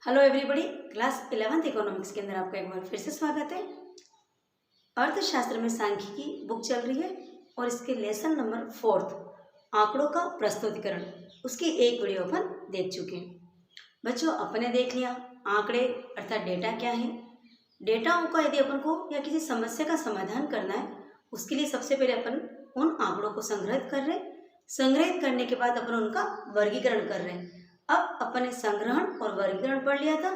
Hello everybody. Class 11th economics के अंदर आपका एक बार फिर से स्वागत है। अर्थशास्त्र में सांख्यिकी बुक चल रही है और इसके लेसन नंबर 4 आंकड़ों का प्रस्तुतिकरण उसकी एक वीडियो अपन देख चुके हैं। बच्चों, अपने देख लिया आंकड़े अर्थात डेटा क्या है। डेटाओं का यदि अपन को या किसी समस्या का समाधान करना है, उसके लिए सबसे पहले अपन उन आंकड़ों को संग्रहित कर रहे हैं। संग्रहित करने के बाद अपन उनका वर्गीकरण कर रहे हैं। अब अपन ने संग्रहण और वर्गीकरण पढ़ लिया था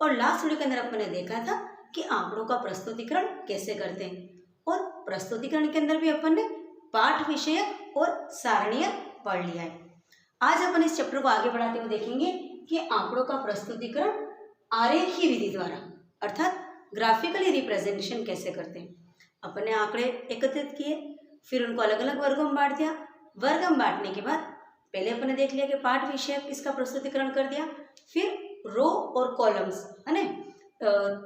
और लास्ट वीडियो के अंदर अपन ने देखा था कि आंकड़ों का प्रस्तुतिकरण कैसे करते हैं। और प्रस्तुतिकरण के अंदर भी अपन ने पाठ विषयक और सारणीय पढ़ लिया है। आज अपन इस चैप्टर को आगे बढ़ाते हुए देखेंगे कि आंकड़ों का प्रस्तुतिकरण आरेखीय विधि द्वारा अर्थात ग्राफिकली रिप्रेजेंटेशन कैसे करते हैं। अपन ने आंकड़े एकत्रित किए, फिर उनको अलग अलग वर्गों में बांट दिया। वर्ग में बांटने के बाद पहले अपन ने देख लिया कि पाठ विषय इसका प्रस्तुतिकरण कर दिया, फिर रो और कॉलम्स है ना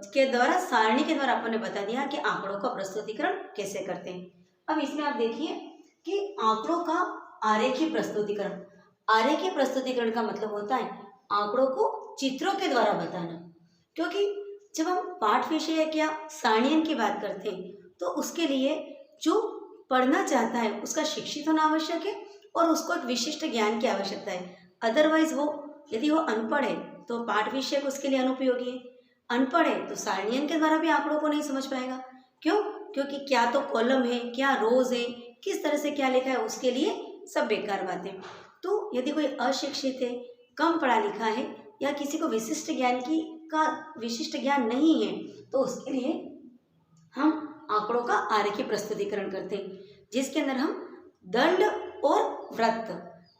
के द्वारा सारणी के द्वारा अपन ने बता दिया कि आंकड़ों का प्रस्तुतिकरण कैसे करते हैं। अब इसमें आप देखिए कि आंकड़ों का आरेखीय प्रस्तुतिकरण। आरेखीय प्रस्तुतिकरण का मतलब होता है आंकड़ों को चित्रों के द्वारा बताना, क्योंकि जब हम पाठ विषय या सारणियन की बात करते हैं तो उसके लिए जो पढ़ना चाहता है उसका शिक्षित होना आवश्यक है और उसको एक विशिष्ट ज्ञान की आवश्यकता है। अदरवाइज यदि वो अनपढ़ है तो पाठ विषय उसके लिए अनुपयोगी है। अनपढ़ है तो सारणियन के द्वारा भी आंकड़ों को नहीं समझ पाएगा। क्यों? क्योंकि क्या तो कॉलम है, क्या रोज है, किस तरह से क्या लिखा है, उसके लिए सब बेकार बातें। तो यदि कोई अशिक्षित है, कम पढ़ा लिखा है या किसी को विशिष्ट ज्ञान नहीं है तो उसके लिए हम आंकड़ों का आरेखीय प्रस्तुतिकरण करते हैं, जिसके अंदर हम दंड और वृत्त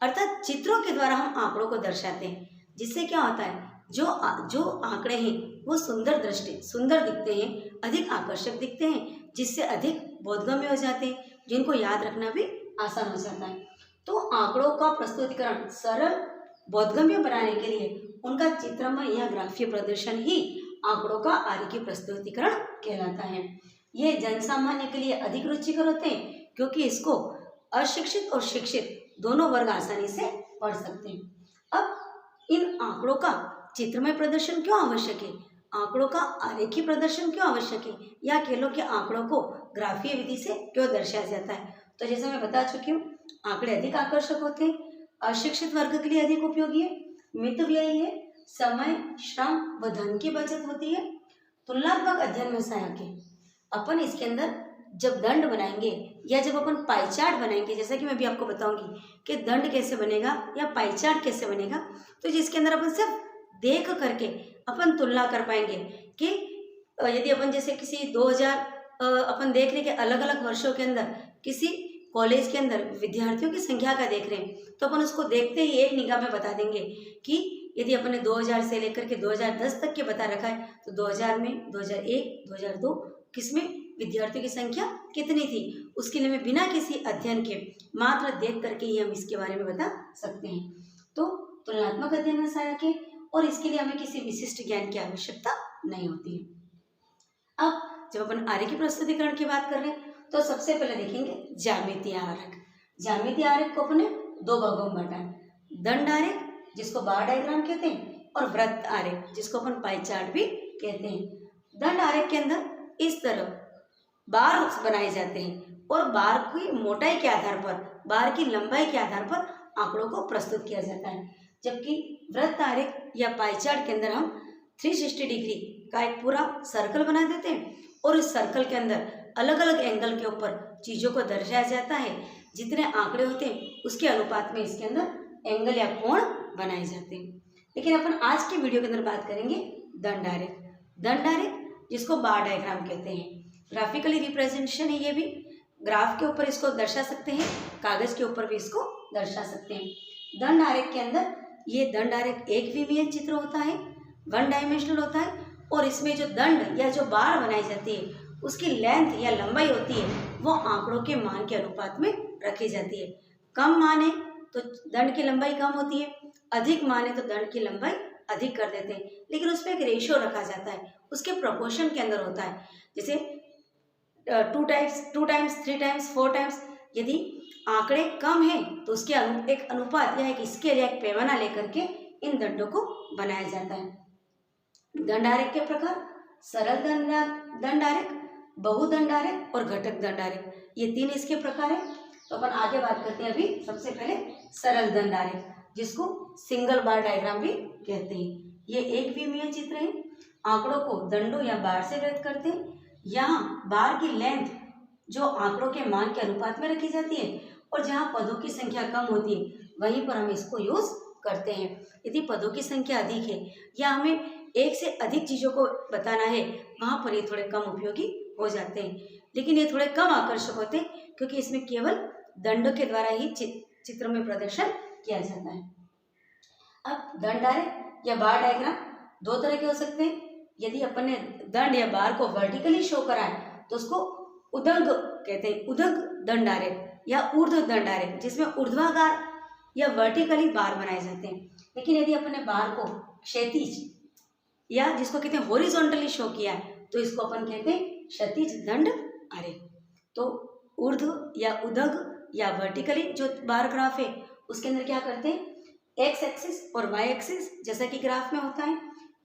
अर्थात चित्रों के द्वारा हम आंकड़ों को दर्शाते हैं। जिससे क्या होता है, जो आंकड़े हैं वो सुंदर दिखते हैं, अधिक आकर्षक दिखते हैं, जिससे अधिक बोधगम्य हो जाते हैं, जिनको याद रखना भी आसान हो जाता है। तो आंकड़ों का प्रस्तुतिकरण सरल बोधगम्य बनाने के लिए उनका चित्रमय या ग्राफीय प्रदर्शन ही आंकड़ों का आरेखीय प्रस्तुतिकरण कहलाता है। ये जनसामान्य के लिए अधिक रुचिकर होते हैं क्योंकि इसको अशिक्षित और शिक्षित दोनों वर्ग आसानी से पढ़ सकते हैं। अब इन आंकड़ों का चित्रमय प्रदर्शन क्यों आवश्यक है, आंकड़ों का आरेखीय प्रदर्शन क्यों आवश्यक है, या कह लो कि आंकड़ों को ग्राफीय विधि से क्यों दर्शाया जाता है। तो जैसे मैं बता चुकी हूँ, आंकड़े अधिक आकर्षक होते हैं, अशिक्षित वर्ग के लिए अधिक उपयोगी है, मितव्ययी है, समय श्रम व धन की बचत होती है, तुलनात्मक अध्ययन में सहायक है। अपन इसके अंदर जब दंड बनाएंगे या जब अपन पाई चार्ट बनाएंगे, जैसा कि मैं भी आपको बताऊंगी कि दंड कैसे बनेगा या पाई चार्ट कैसे बनेगा, तो जिसके अंदर अपन सिर्फ देख करके अपन तुलना कर पाएंगे कि यदि अपन जैसे किसी 2000 अपन देख रहे कि अलग अलग वर्षों के अंदर किसी कॉलेज के अंदर विद्यार्थियों की संख्या का देख रहे हैं, तो अपन उसको देखते ही एक निगाह में बता देंगे कि यदि अपन ने 2000 से लेकर के 2010 तक के बता रखा है तो 2000 में 2001 2002 किसमें विद्यार्थियों की संख्या कितनी थी, उसके लिए मैं बिना किसी अध्ययन के मात्र देख करके ही हम इसके बारे में बता सकते हैं। तो तुलनात्मक अध्ययन में सहायक है और इसके लिए हमें किसी विशिष्ट ज्ञान की आवश्यकता नहीं होती है। अब जब अपन आरेखीय प्रस्तुतिकरण की बात कर रहे हैं तो सबसे पहले देखेंगे ज्यामितीय आरेख। ज्यामितीय आरेख को अपने दो भागों में बांटा है, दंड आरेख जिसको बार डायग्राम कहते हैं और वृत्त आरेख जिसको अपन पाई चार्ट भी कहते हैं। दंड आरेख के अंदर इस तरह बार बनाए जाते हैं और बार की मोटाई के आधार पर, बार की लंबाई के आधार पर आंकड़ों को प्रस्तुत किया जाता है। जबकि वृत्त आरेख या पाई चार्ट के अंदर हम 360 डिग्री का एक पूरा सर्कल बना देते हैं और इस सर्कल के अंदर अलग अलग एंगल के ऊपर चीज़ों को दर्शाया जाता है। जितने आंकड़े होते हैं उसके अनुपात में इसके अंदर एंगल या कोण बनाए जाते हैं। लेकिन अपन आज के वीडियो के अंदर बात करेंगे दंड आरेख। दंड आरेख जिसको बार डायग्राम कहते हैं, ग्राफिकली रिप्रेजेंटेशन है। ये भी ग्राफ के ऊपर इसको दर्शा सकते हैं, कागज के ऊपर भी इसको दर्शा सकते हैं। दंड आरेख के अंदर ये दंड आरेख एक विमीय चित्र होता है, वन डायमेंशनल होता है और इसमें जो दंड या जो बार बनाई जाती है उसकी लेंथ या लंबाई होती है वो आंकड़ों के मान के अनुपात में रखी जाती है। कम मान है तो दंड की लंबाई कम होती है, अधिक मान है तो दंड की लंबाई अधिक कर देते हैं, लेकिन उस पर एक रेशियो रखा जाता है, उसके प्रोपोर्शन के अंदर होता है। जैसे 2 टाइम्स 3 टाइम्स 4 टाइम्स, यदि आंकड़े कम हैं तो उसके एक अनुपात या एक स्केल या एक पैमाना लेकर के इन दंडों को बनाया जाता है। दंड आरेख के प्रकार, सरल दंड आरेख, बहुदंड आरेख और घटक दंड आरेख, ये 3 इसके प्रकार है। तो अपन आगे बात करते हैं अभी सबसे पहले सरल दंड आरेख, जिसको सिंगल बार डायग्राम भी कहते हैं। ये एक विमीय चित्र है, आंकड़ों को दंडों या बार से व्यक्त करते हैं। यहाँ बार की लेंथ जो आंकड़ों के मान के अनुपात में रखी जाती है, और जहाँ पदों की संख्या कम होती है वहीं पर हम इसको यूज करते हैं। यदि पदों की संख्या अधिक है या हमें एक से अधिक चीज़ों को बताना है, वहाँ पर ये थोड़े कम उपयोगी हो जाते हैं, लेकिन ये थोड़े कम आकर्षक होते हैं क्योंकि इसमें केवल दंडों के द्वारा ही चित्र में प्रदर्शन किया जाता है। अब दंड आरेख या बार डायग्राम 2 तरह के हो सकते हैं। यदि अपन ने दंड या बार को वर्टिकली शो करा है तो उसको उदग कहते हैं, उदग दंड आरेख या ऊर्ध्व दंड आरेख, जिसमें ऊर्ध्वागार या वर्टिकली बार बनाए जाते हैं। लेकिन यदि अपन ने बार को क्षैतिज या जिसको कहते हैं हॉरिजॉन्टली शो किया है तो इसको अपन कहते हैं क्षैतिज दंड आरेख। तो ऊर्ध्व या उदग या वर्टिकली जो बार ग्राफ है उसके अंदर क्या करते हैं, एक्स एक्सिस और वाई एक्सिस जैसा कि ग्राफ में होता है।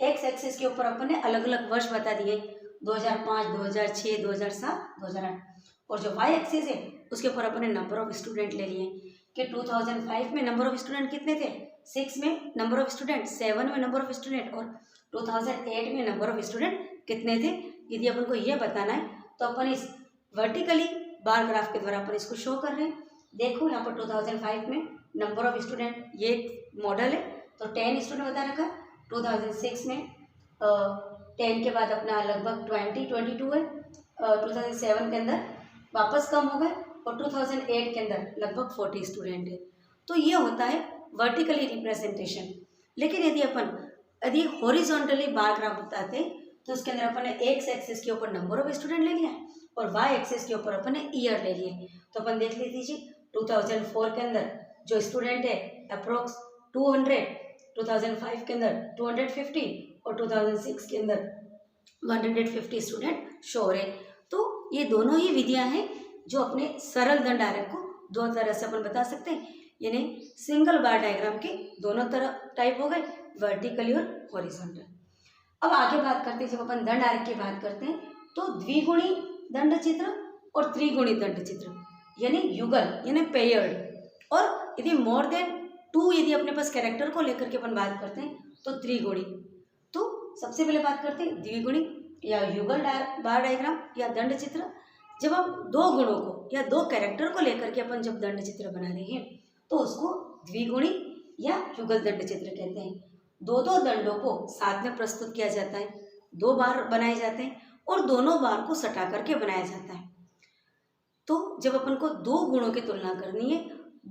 एक्स एक्सिस के ऊपर अपन ने अलग अलग वर्ष बता दिए, 2005, 2006, 2007, 2008, और जो वाई एक्सिस है उसके ऊपर अपन ने नंबर ऑफ स्टूडेंट ले लिए कि 2005 में नंबर ऑफ स्टूडेंट कितने थे, 6 में नंबर ऑफ स्टूडेंट, 7 में नंबर ऑफ स्टूडेंट, और 2008 में नंबर ऑफ स्टूडेंट कितने थे। यदि अपन को यह बताना है तो अपन इस वर्टिकली बार ग्राफ के द्वारा अपन इसको शो कर रहे हैं। देखो यहाँ पर 2005 में नंबर ऑफ स्टूडेंट, ये मॉडल है तो 10 स्टूडेंट बता रखा। 2006 में 10 के बाद अपना लगभग 22 है। 2007 के अंदर वापस कम हो गए और 2008 के अंदर लगभग 40 स्टूडेंट है। तो ये होता है वर्टिकली रिप्रेजेंटेशन। लेकिन यदि हॉरिजॉन्टली बार ग्राफ बताते तो उसके अंदर अपन ने एक्स एक्सिस के ऊपर नंबर ऑफ स्टूडेंट ले लिया है और वाई एक्सिस के ऊपर अपन ने ईयर ले लिए। तो अपन देख लीजिए 2004 के अंदर जो स्टूडेंट है अप्रोक्स 200, 2005 के अंदर 250 और 2006 के अंदर 150 स्टूडेंट शो हो रहे। तो ये दोनों ही विधियां हैं जो अपने सरल दंड आरेख को 2 तरह से अपन बता सकते हैं, यानी सिंगल बार डायग्राम के दोनों तरह टाइप हो गए, वर्टिकली और हॉरिजॉन्टल। अब आगे बात करते हैं, जब अपन दंड आरेख की बात करते हैं तो द्विगुणी दंड चित्र और त्रिगुणी दंड चित्र यानी युगल यानी पेयर्ड, और यदि मोर देन 2 यदि अपने पास कैरेक्टर को लेकर के अपन बात करते हैं तो त्रिगुणी। तो सबसे पहले बात करते हैं द्विगुणी या युगल बार डायग्राम या दंड चित्र। जब हम 2 गुणों को या 2 कैरेक्टर को लेकर के अपन जब दंड चित्र बना रहे हैं तो उसको द्विगुणी या युगल दंड चित्र कहते हैं। 2 दंडों को साथ में प्रस्तुत किया जाता है, 2 बार बनाए जाते हैं और दोनों बार को सटा करके बनाया जाता है। तो जब अपन को 2 गुणों की तुलना करनी है,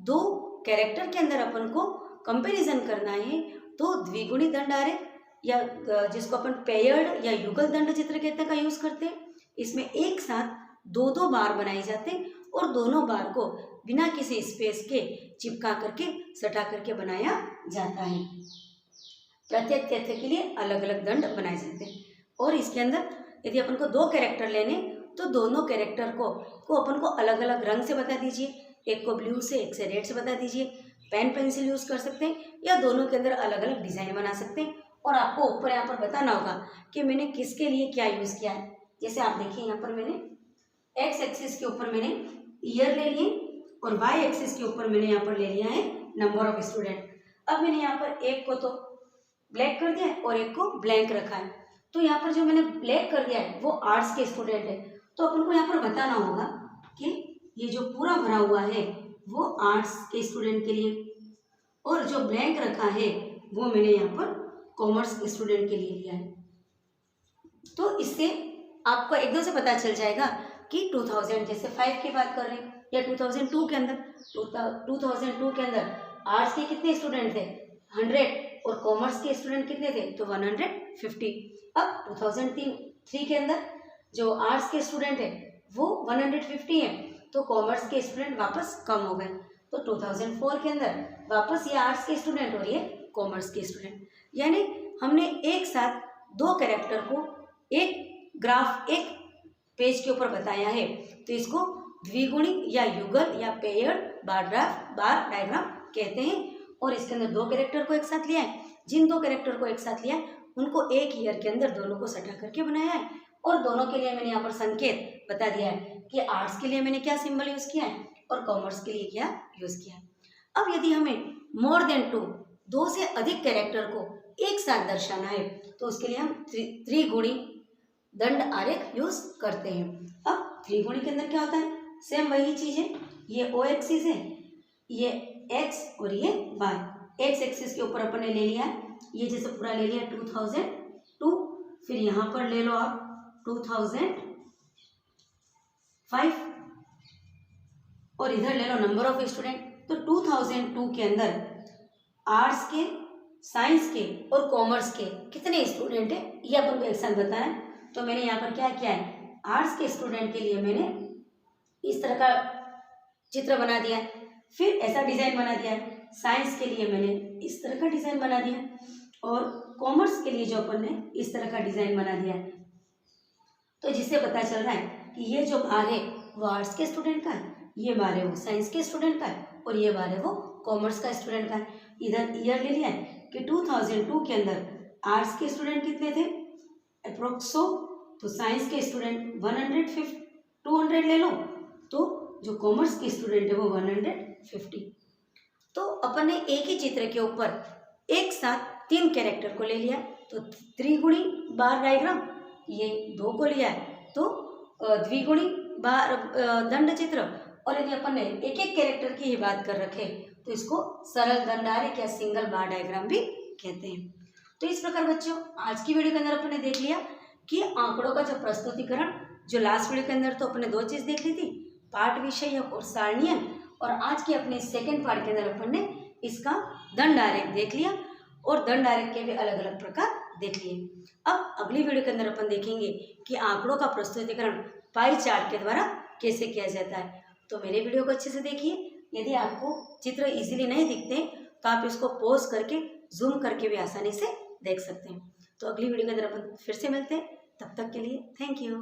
2 कैरेक्टर के अंदर अपन को कंपैरिजन करना है, तो द्विगुणी दंड आरेख या जिसको अपन पेयर्ड या युगल दंड चित्र कहते हैं का यूज करते हैं। इसमें एक साथ 2 बार बनाए जाते हैं और दोनों बार को बिना किसी स्पेस के चिपका करके सटा करके बनाया जाता है। प्रत्येक तथ्य के लिए अलग अलग दंड बनाए जाते हैं। और इसके अंदर यदि अपन को 2 कैरेक्टर लेने तो दोनों कैरेक्टर को अपन को अलग अलग रंग से बता दीजिए, एक को ब्लू से एक से रेड से बता दीजिए। पेन पेंसिल यूज़ कर सकते हैं या दोनों के अंदर अलग अलग डिज़ाइन बना सकते हैं। और आपको ऊपर यहाँ पर बताना होगा कि मैंने किसके लिए क्या यूज़ किया है। जैसे आप देखिए यहाँ पर मैंने एक्स एक्सिस के ऊपर मैंने ईयर ले लिए और वाई एक्सिस के ऊपर मैंने यहाँ पर ले लिया है नंबर ऑफ स्टूडेंट। अब मैंने यहाँ पर एक को तो ब्लैक कर दिया है और एक को ब्लैंक रखा है। तो यहाँ पर जो मैंने ब्लैक कर दिया है वो आर्ट्स के स्टूडेंट है, तो अपन को यहाँ पर बताना होगा कि ये जो पूरा भरा हुआ है वो आर्ट्स के स्टूडेंट के लिए, और जो ब्लैंक रखा है वो मैंने यहाँ पर कॉमर्स स्टूडेंट के लिए लिया है। तो इससे आपको एकदम से पता चल जाएगा कि 2000 जैसे 5 की बात कर रहे हैं या 2002 के अंदर 2002 के अंदर आर्ट्स के कितने स्टूडेंट थे 100 और कॉमर्स के स्टूडेंट कितने थे तो 150। अब 2003 के अंदर जो आर्ट्स के स्टूडेंट है वो 150 है, तो कॉमर्स के स्टूडेंट वापस कम हो गए। तो 2004 के अंदर वापस ये आर्ट्स के स्टूडेंट और ये कॉमर्स के स्टूडेंट, यानी हमने एक साथ 2 कैरेक्टर को एक ग्राफ एक पेज के ऊपर बताया है। तो इसको द्विगुणी या युगल या पेयर्ड बार डायग्राम कहते हैं। और इसके अंदर 2 कैरेक्टर को एक साथ लिया है, जिन 2 कैरेक्टर को एक साथ लिया है उनको एक ईयर के अंदर दोनों को सटा करके बनाया है। और दोनों के लिए मैंने यहाँ पर संकेत बता दिया है कि आर्ट्स के लिए मैंने क्या सिंबल यूज़ किया है और कॉमर्स के लिए क्या यूज़ किया है। अब यदि हमें मोर देन 2, 2 से अधिक कैरेक्टर को एक साथ दर्शाना है तो उसके लिए हम त्रिगुणी दंड आरेख यूज करते हैं। अब त्रिगुणी के अंदर क्या होता है, सेम वही चीज है, ये ओ एक्सिस है, ये एक्स और ये वाई। एक्स एक्सिस के ऊपर अपन ने ले लिया है, ये जैसे पूरा ले लिया 2002, फिर यहाँ पर ले लो आप 2005 और इधर ले लो नंबर ऑफ स्टूडेंट। तो 2002 के अंदर आर्ट्स के, साइंस के और कॉमर्स के कितने स्टूडेंट हैं ये अपन को एक साथ बताना है। तो मैंने यहाँ पर क्या किया है, आर्ट्स के स्टूडेंट के लिए मैंने इस तरह का चित्र बना दिया है, फिर ऐसा डिज़ाइन बना दिया है। साइंस के लिए मैंने इस तरह का डिज़ाइन बना दिया है और कॉमर्स के लिए जो अपन ने इस तरह का डिज़ाइन बना दिया है। तो जिससे पता चल रहा है कि ये जो बार है वो आर्ट्स के स्टूडेंट का है, ये बार है वो साइंस के स्टूडेंट का है और ये बार है वो कॉमर्स का स्टूडेंट का है। इधर ईयर ले लिया है कि 2002 के अंदर आर्ट्स के स्टूडेंट कितने थे, अप्रोक्स 100, तो साइंस के स्टूडेंट 200 ले लो, तो जो कॉमर्स के स्टूडेंट है वो 150। तो अपन ने एक ही चित्र के ऊपर एक साथ 3 कैरेक्टर को ले लिया, तो त्रिगुणी बार डायग्राम, ये 2 को लिया है तो द्विगुणी बार दंड चित्र, और यदि अपन ने एक एक कैरेक्टर की ही बात कर रखे तो इसको सरल दंड आरेख या सिंगल बार डायग्राम भी कहते हैं। तो इस प्रकार बच्चों आज की वीडियो के अंदर अपन ने देख लिया कि आंकड़ों का जो प्रस्तुतिकरण, जो लास्ट वीडियो के अंदर तो अपने 2 चीज़ देख ली थी, पाठ विषय और सारणीयन, और आज के अपने सेकेंड पार्ट के अंदर अपन ने इसका दंड आरेख देख लिया और दंड आरेख के भी अलग अलग प्रकार देख लिए। अब अगली वीडियो के अंदर अपन देखेंगे कि आंकड़ों का प्रस्तुतिकरण पाई चार्ट के द्वारा कैसे किया जाता है। तो मेरे वीडियो को अच्छे से देखिए, यदि आपको चित्र इजीली नहीं दिखते तो आप इसको पॉज करके जूम करके भी आसानी से देख सकते हैं। तो अगली वीडियो के अंदर अपन फिर से मिलते हैं, तब तक के लिए थैंक यू।